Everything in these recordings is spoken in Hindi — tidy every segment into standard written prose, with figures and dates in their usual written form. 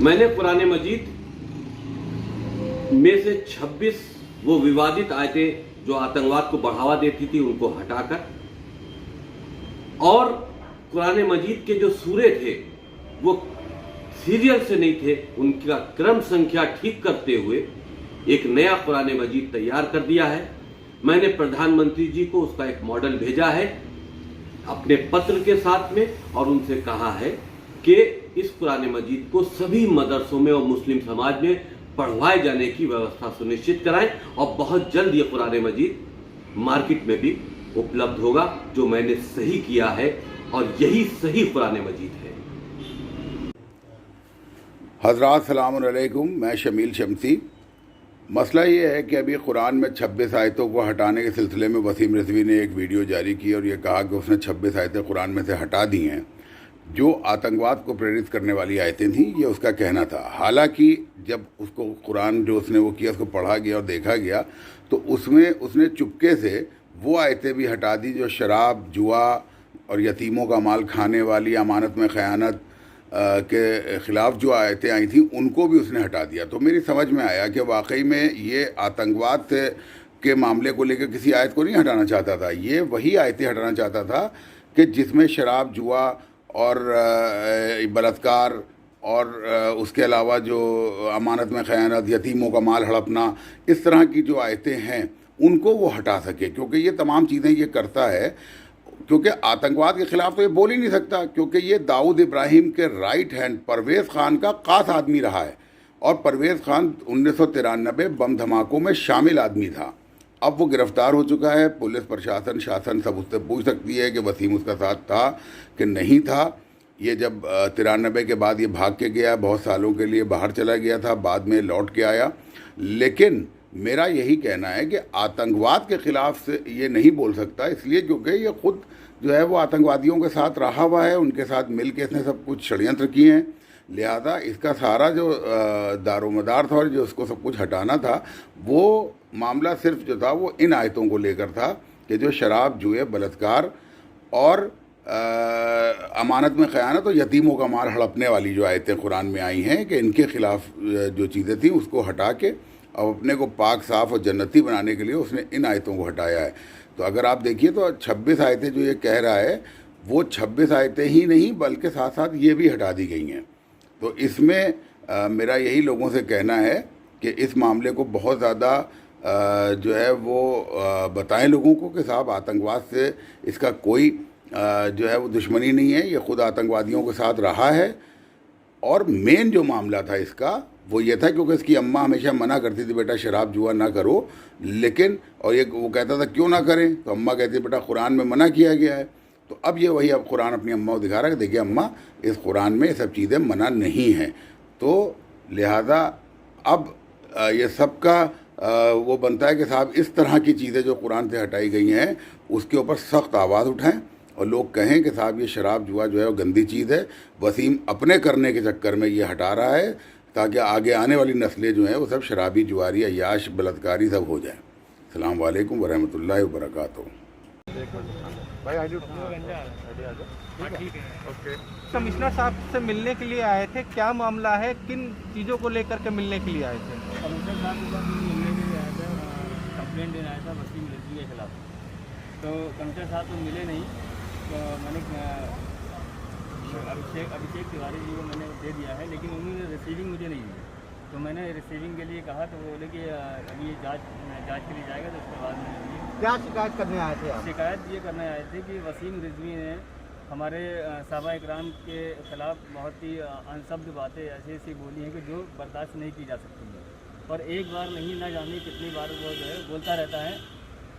मैंने कुरान मजीद में से 26 वो विवादित आयतें जो आतंकवाद को बढ़ावा देती थी उनको हटाकर और कुरान मजीद के जो सूरे थे वो सीरियल से नहीं थे, उनका क्रम संख्या ठीक करते हुए एक नया कुरान मजीद तैयार कर दिया है। मैंने प्रधानमंत्री जी को उसका एक मॉडल भेजा है अपने पत्र के साथ में और उनसे कहा है कि इस कुरान मजीद को सभी मदरसों में और मुस्लिम समाज में पढ़वाए जाने की व्यवस्था सुनिश्चित कराएं और बहुत जल्द ये कुरान मजीद मार्केट में भी उपलब्ध होगा, जो मैंने सही किया है और यही सही कुरान मजीद है। हज़रात सलाम अलैकुम, मैं शमील शमसी। मसला ये है कि अभी कुरान में 26 आयतों को हटाने के सिलसिले में वसीम रिजवी ने एक वीडियो जारी की और ये कहा कि उसने 26 आयतें कुरान में से हटा दी हैं जो आतंकवाद को प्रेरित करने वाली आयतें थीं, ये उसका कहना था। हालांकि जब उसको कुरान जो उसने वो किया उसको पढ़ा गया और देखा गया तो उसमें उसने चुपके से वो आयतें भी हटा दी जो शराब, जुआ और यतीमों का माल खाने वाली, अमानत में ख़यानत के ख़िलाफ़ जो आयतें आई थी उनको भी उसने हटा दिया। तो मेरी समझ में आया कि वाकई में ये आतंकवाद के मामले को लेकर किसी आयत को नहीं हटाना चाहता था, ये वही आयतें हटाना चाहता था कि जिसमें शराब, जुआ और बलात्कार और उसके अलावा जो अमानत में ख़यानत, यतीमों का माल हड़पना, इस तरह की जो आयतें हैं उनको वो हटा सके, क्योंकि ये तमाम चीज़ें ये करता है। क्योंकि आतंकवाद के ख़िलाफ़ तो ये बोल ही नहीं सकता, क्योंकि ये दाऊद इब्राहिम के राइट हैंड परवेज़ ख़ान का ख़ास आदमी रहा है और परवेज़ ख़ान 1993 बम धमाकों में शामिल आदमी था। अब वो गिरफ़्तार हो चुका है। पुलिस, प्रशासन, शासन सब उससे पूछ सकती है कि वसीम उसका साथ था कि नहीं था। ये जब 93 के बाद ये भाग के गया, बहुत सालों के लिए बाहर चला गया था, बाद में लौट के आया। लेकिन मेरा यही कहना है कि आतंकवाद के ख़िलाफ़ से ये नहीं बोल सकता, इसलिए क्योंकि ये ख़ुद जो है वो आतंकवादियों के साथ रहा हुआ है, उनके साथ मिल के इसने सब कुछ षड्यंत्र किए हैं। लिहाजा इसका सारा जो दारोमदार था और जो उसको सब कुछ हटाना था, वो मामला सिर्फ जो था वो इन आयतों को लेकर था कि जो शराब, जुए, बलात्कार और अमानत में ख़यानत और यतीमों का माल हड़पने वाली जो आयतें कुरान में आई हैं कि इनके ख़िलाफ़ जो चीज़ें थी उसको हटा के अब अपने को पाक, साफ़ और जन्नती बनाने के लिए उसने इन आयतों को हटाया है। तो अगर आप देखिए तो 26 आयतें जो ये कह रहा है वो 26 आयतें ही नहीं बल्कि साथ साथ ये भी हटा दी गई हैं। तो इसमें मेरा यही लोगों से कहना है कि इस मामले को बहुत ज़्यादा जो है वो बताएं लोगों को कि साहब आतंकवाद से इसका कोई जो है वो दुश्मनी नहीं है, ये ख़ुद आतंकवादियों के साथ रहा है। और मेन जो मामला था इसका वो ये था क्योंकि इसकी अम्मा हमेशा मना करती थी बेटा शराब जुआ ना करो, लेकिन और ये वो कहता था क्यों ना करें, तो अम्मा कहती बेटा कुरान में मना किया गया है। तो अब ये वही अब कुरान अपनी अम्मा को दिखा रहा है कि देखिए अम्मा इस कुरान में ये सब चीज़ें मना नहीं हैं। तो लिहाजा अब ये सब का वो बनता है कि साहब इस तरह की चीज़ें जो कुरान से हटाई गई हैं उसके ऊपर सख्त आवाज़ उठाएं और लोग कहें कि साहब ये शराब जुआ जो है वो गंदी चीज़ है। वसीम अपने करने के चक्कर में ये हटा रहा है ताकि आगे आने वाली नस्लें जो हैं वो सब शराबी, जुआरी, अय्याश, बलात्कारी सब हो जाएं। अस्सलाम वालेकुम वरहमतुल्लाहि वबरकातुहू। कमिश्नर साहब से मिलने के लिए आए थे, क्या मामला है, किन चीज़ों को लेकर के मिलने के लिए आए थे? कमिश्नर साहब के पास मिलने के लिए आया था, कंप्लेंट देना आया था वसीम रिजवी के खिलाफ। तो कमिश्नर साहब तो मिले नहीं, तो मैंने अभिषेक तिवारी जी को मैंने दे दिया है, लेकिन उन्होंने रिसीविंग मुझे नहीं दी। तो मैंने रिसीविंग के लिए कहा तो वो बोले कि अभी ये जांच के लिए जाएगा तो उसके बाद में। क्या शिकायत करने आए थे आप? शिकायत ये करने आए थे कि वसीम रिजवी ने हमारे साहबा इकराम के ख़िलाफ़ बहुत ही अनशब्द बातें ऐसी बोली हैं कि जो बर्दाश्त नहीं की जा सकती है। और एक बार नहीं, ना जाने कितनी बार वो जो है बोलता रहता है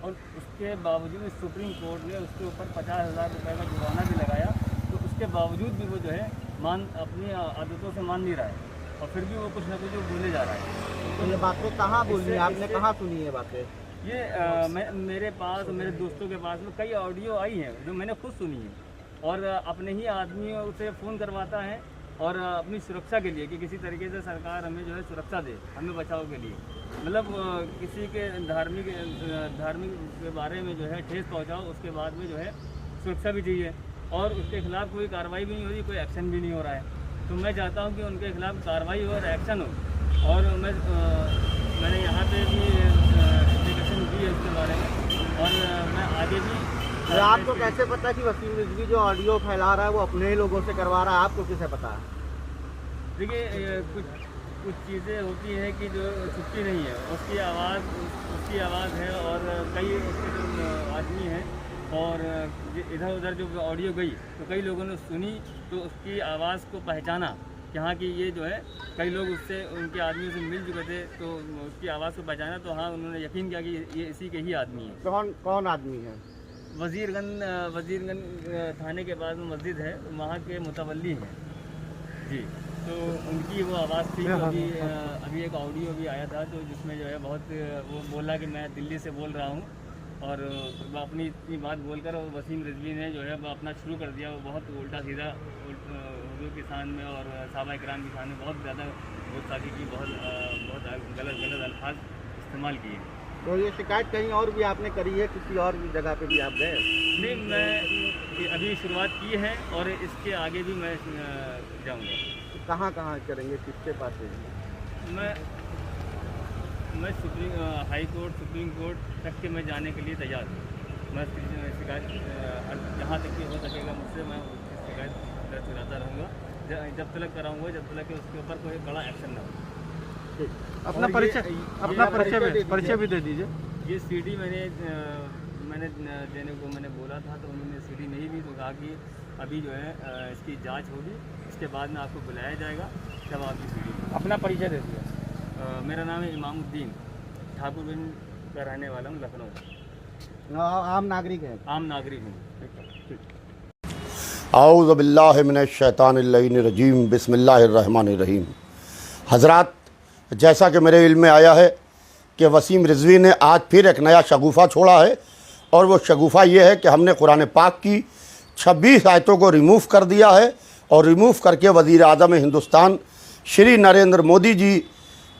और उसके बावजूद सुप्रीम कोर्ट ने उसके ऊपर 50,000 रुपये का जुर्माना भी लगाया। तो उसके बावजूद भी वो जो है अपनी आदतों से मान नहीं रहा है और फिर भी वो कुछ ना कुछ बोले जा रहा है। तो ये बातें कहाँ बोली, आपने कहाँ सुनी ये बातें? ये मेरे पास, मेरे दोस्तों के पास में कई ऑडियो आई हैं जो मैंने खुद सुनी है और अपने ही आदमियों से फ़ोन करवाता है और अपनी सुरक्षा के लिए कि किसी तरीके से सरकार हमें जो है सुरक्षा दे, हमें बचाव के लिए, मतलब किसी के धार्मिक के बारे में जो है ठेस पहुँचाओ, उसके बाद में जो है सुरक्षा भी चाहिए और उसके खिलाफ़ कोई कार्रवाई भी नहीं हो रही, कोई एक्शन भी नहीं हो रहा है। तो मैं चाहता हूँ कि उनके खिलाफ कार्रवाई हो और एक्शन हो। और मैंने यहाँ पे भी एप्लीकेशन दी है इसके बारे में, और मैं आगे भी। आपको कैसे पता कि वसीम रिजवी जो ऑडियो फैला रहा है वो अपने ही लोगों से करवा रहा है, आपको कैसे पता है? देखिए कुछ चीज़ें होती हैं कि जो छुपती नहीं है, उसकी आवाज़ है, और कई उसके जो आदमी हैं और इधर उधर जो ऑडियो गई तो कई लोगों ने सुनी तो उसकी आवाज़ को पहचाना कि हाँ कि ये जो है, कई लोग उससे उनके आदमियों से मिल चुके थे तो उसकी आवाज़ को पहचाना, तो हाँ उन्होंने यकीन किया कि ये इसी के ही आदमी है। कौन आदमी है? वजीरगंज थाने के पास में मस्जिद है, वहाँ के मुतवल्ली हैं जी। तो उनकी वो आवाज़ थी। तो अभी एक ऑडियो भी आया था तो जिसमें जो है बहुत वो बोला कि मैं दिल्ली से बोल रहा हूँ, और अपनी इतनी बात बोलकर और वसीम रिजवी ने जो है वो अपना शुरू कर दिया। वो बहुत उल्टा सीधा हुजूर की शान में और सहाबा इकराम की शान में बहुत ज़्यादा गुस्ताखी की, बहुत गलत अल्फाज इस्तेमाल किए। तो ये शिकायत कहीं और भी आपने करी है, किसी और भी जगह पे भी आप गए? नहीं, मैं अभी शुरुआत की है और इसके आगे भी मैं जाऊँगा। तो कहाँ करेंगे, किसके पास है? मैं हाई कोर्ट, सुप्रीम कोर्ट तक के मैं जाने के लिए तैयार हूँ। मैं शिकायत जहाँ तक कि हो सकेगा मुझसे मैं शिकायत दर्ज कराता रहूँगा, जब तक कराऊँगा जब तक कि उसके ऊपर कोई बड़ा एक्शन ना हो। अपना परिचय भी दे दीजिए। ये सीडी मैंने देने को मैंने बोला था, तो उन्होंने सीडी नहीं दी, तो कहा कि अभी जो है इसकी जांच होगी, इसके बाद में आपको बुलाया जाएगा, तब आपकी सीडी। अपना परिचय दे दीजिए। मेरा नाम है इमामुद्दीन, ठाकुरगंज का रहने वाला हूँ, लखनऊ। आम नागरिक है? आम नागरिक हूँ। आऊज़ु बिल्लाहि मिनश शैतानिर रजीम, बिस्मिल्लाहिर रहमानिर रहीम। हज़रात, जैसा कि मेरे इल्म में आया है कि वसीम रिजवी ने आज फिर एक नया शगुफ़ा छोड़ा है, और वो शगुफ़ा ये है कि हमने कुरान पाक की 26 आयतों को रिमूव कर दिया है, और रिमूव करके वज़ीर आज़म हिंदुस्तान श्री नरेंद्र मोदी जी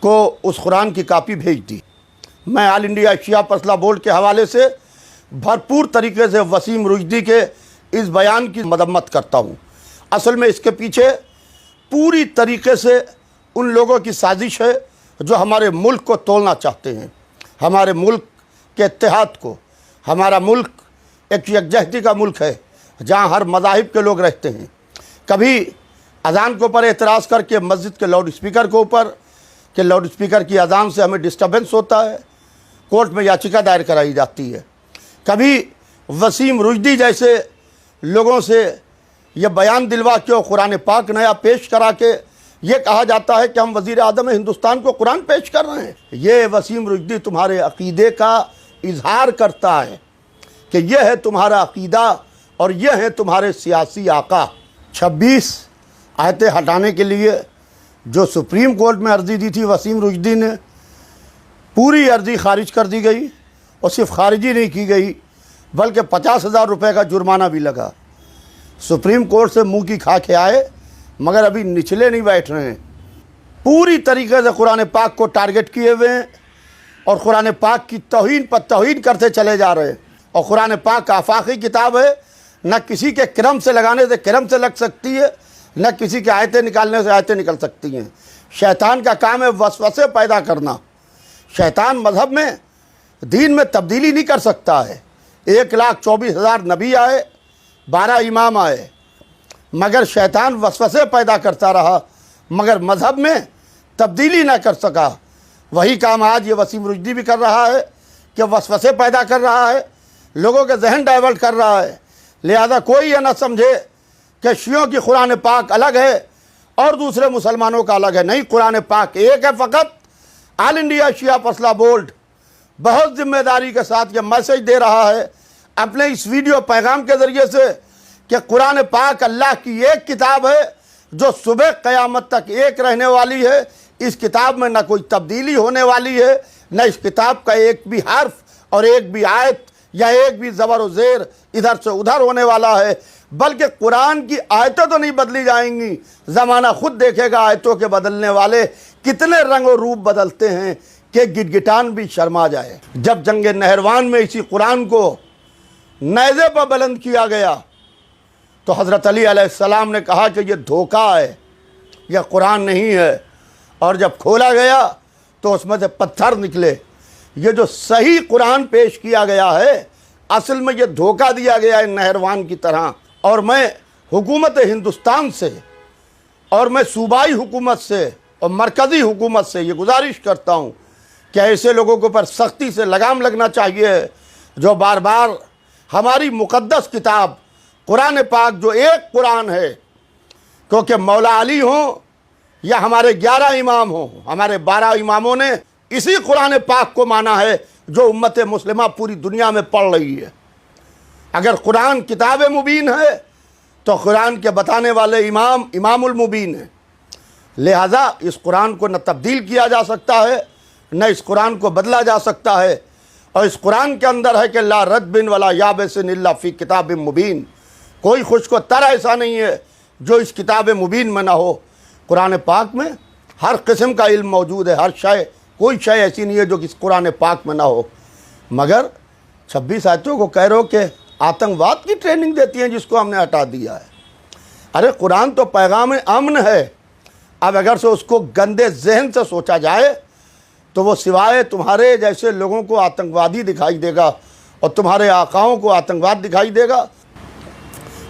को उस कुरान की कापी भेज दी। मैं ऑल इंडिया शिया मसला बोर्ड के हवाले से भरपूर तरीके से वसीम रिजवी के इस बयान की मदम्मत करता हूँ। असल में इसके पीछे पूरी तरीके से उन लोगों की साजिश है जो हमारे मुल्क को तोड़ना चाहते हैं, हमारे मुल्क के इत्तेहाद को। हमारा मुल्क एक यकजहती का मुल्क है जहाँ हर मज़ाहिब के लोग रहते हैं। कभी अजान के ऊपर एतराज़ करके मस्जिद के लाउड स्पीकर के ऊपर कि लाउड स्पीकर की अजान से हमें डिस्टर्बेंस होता है, कोर्ट में याचिका दायर कराई जाती है। कभी वसीम रिजवी जैसे लोगों से ये बयान दिलवा के और कुरान पाक नया पेश करा के ये कहा जाता है कि हम वज़ीर आज़म हिंदुस्तान को कुरान पेश कर रहे हैं। ये वसीम रिजवी तुम्हारे अक़ीदे का इजहार करता है कि यह है तुम्हारा अक़ीदा और यह है तुम्हारे सियासी आका। 26 आयतें हटाने के लिए जो सुप्रीम कोर्ट में अर्ज़ी दी थी वसीम रिजवी ने, पूरी अर्ज़ी खारिज कर दी गई, और सिर्फ खारिजी नहीं की गई बल्कि 50,000 रुपये का जुर्माना भी लगा। सुप्रीम कोर्ट से मुँह की खा के आए, मगर अभी निचले नहीं बैठ रहे हैं। पूरी तरीके से कुरान पाक को टारगेट किए हुए हैं और कुरान पाक की तौहीन पर तौहीन करते चले जा रहे हैं। और कुरान पाक आफाकी किताब है, न किसी के क्रम से लगाने से क्रम से लग सकती है, न किसी के आयतें निकालने से आयतें निकल सकती हैं। शैतान का काम है वसवसे पैदा करना। शैतान मज़हब में, दीन में तब्दीली नहीं कर सकता है। 1,24,000 नबी आए, 12 इमाम आए, मगर शैतान वसवसे पैदा करता रहा, मगर मज़हब में तब्दीली ना कर सका। वही काम आज ये वसीम रिजवी भी कर रहा है कि वसवसे पैदा कर रहा है, लोगों के जहन डाइवर्ट कर रहा है। लिहाजा कोई ये ना समझे कि शियों की कुरान पाक अलग है और दूसरे मुसलमानों का अलग है। नहीं, कुरान पाक एक है फ़कत। ऑल इंडिया शिया मसला बोर्ड बहुत जिम्मेदारी के साथ ये मैसेज दे रहा है अपने इस वीडियो पैगाम के ज़रिए से कि कुरान पाक अल्लाह की एक किताब है जो सुबह क़यामत तक एक रहने वाली है। इस किताब में न कोई तब्दीली होने वाली है, न इस किताब का एक भी हर्फ और एक भी आयत या एक भी ज़बर और ज़ेर इधर से उधर होने वाला है, बल्कि कुरान की आयतें तो नहीं बदली जाएंगी। ज़माना खुद देखेगा आयतों के बदलने वाले कितने रंग और रूप बदलते हैं कि गिटगिटान भी शर्मा जाए। जब जंग नहरवान में इसी कुरान को नेज़े पर बुलंद किया गया तो हज़रत अली अलैहिस्सलाम ने कहा कि ये धोखा है, यह कुरान नहीं है। और जब खोला गया तो उसमें से पत्थर निकले। ये जो सही कुरान पेश किया गया है, असल में ये धोखा दिया गया है नहरवान की तरह। और मैं हुकूमत हिंदुस्तान से और मैं सूबाई हुकूमत से और मरकज़ी हुकूमत से ये गुजारिश करता हूँ कि ऐसे लोगों के ऊपर सख्ती से लगाम लगना चाहिए जो बार बार हमारी मुक़द्दस किताब कुरान पाक, जो एक कुरान है, क्योंकि मौला अली हों या हमारे 11 इमाम हों, हमारे 12 इमामों ने इसी कुरान पाक को माना है जो उम्मत मुस्लिमा पूरी दुनिया में पढ़ रही है। अगर कुरान किताब मुबीन है तो कुरान के बताने वाले इमामुल मुबीन है। लिहाजा इस कुरान को न तब्दील किया जा सकता है, न इस कुरान को बदला जा सकता है। और इस कुरान के अंदर है कि ला रद्बिन वला याबिसिन इल्ला फी किताब मुबीन, कोई खुश्क तर ऐसा नहीं है जो इस किताब मुबीन में ना हो। कुरान पाक में हर किस्म का इल्म मौजूद है, हर शय, कोई शय ऐसी नहीं है जो इस कुरान पाक में ना हो। मगर 26 आयतों को कह रहे हो कि आतंकवाद की ट्रेनिंग देती हैं जिसको हमने हटा दिया है। अरे कुरान तो पैगाम अमन है। अब अगर से उसको गंदे जहन से सोचा जाए तो वो सिवाय तुम्हारे जैसे लोगों को आतंकवादी दिखाई देगा और तुम्हारे आकाओं को आतंकवाद दिखाई देगा।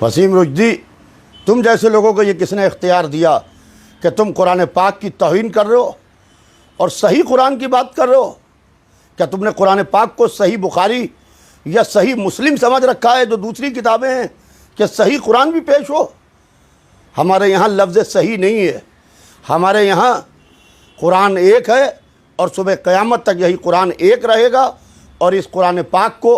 वसीम रुश्दी, तुम जैसे लोगों को ये किसने इख्तियार दिया कि तुम कुरान पाक की तौहीन कर रहे हो और सही कुरान की बात कर रहे हो? क्या तुमने कुरान पाक को सही बुखारी या सही मुस्लिम समझ रखा है जो दूसरी किताबें हैं कि सही कुरान भी पेश हो? हमारे यहाँ लफ्ज़ सही नहीं है। हमारे यहाँ कुरान एक है और सुबह क़यामत तक यही कुरान एक रहेगा। और इस कुरान पाक को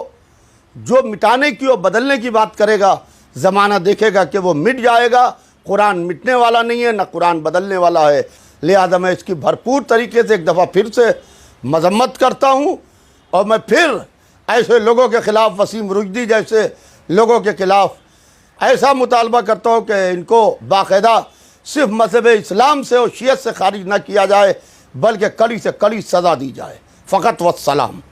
जो मिटाने की और बदलने की बात करेगा, ज़माना देखेगा कि वो मिट जाएगा। कुरान मिटने वाला नहीं है, ना कुरान बदलने वाला है। लिहाजा मैं इसकी भरपूर तरीके से एक दफ़ा फिर से मजम्मत करता हूँ और मैं फिर ऐसे लोगों के ख़िलाफ़, वसीम रुश्दी जैसे लोगों के ख़िलाफ़ ऐसा मुतालबा करता हूँ कि इनको बाकायदा सिर्फ मज़हब इस्लाम से और शियत से खारिज न किया जाए, बल्कि कड़ी से कड़ी सज़ा दी जाए। फ़कत वस्सलाम।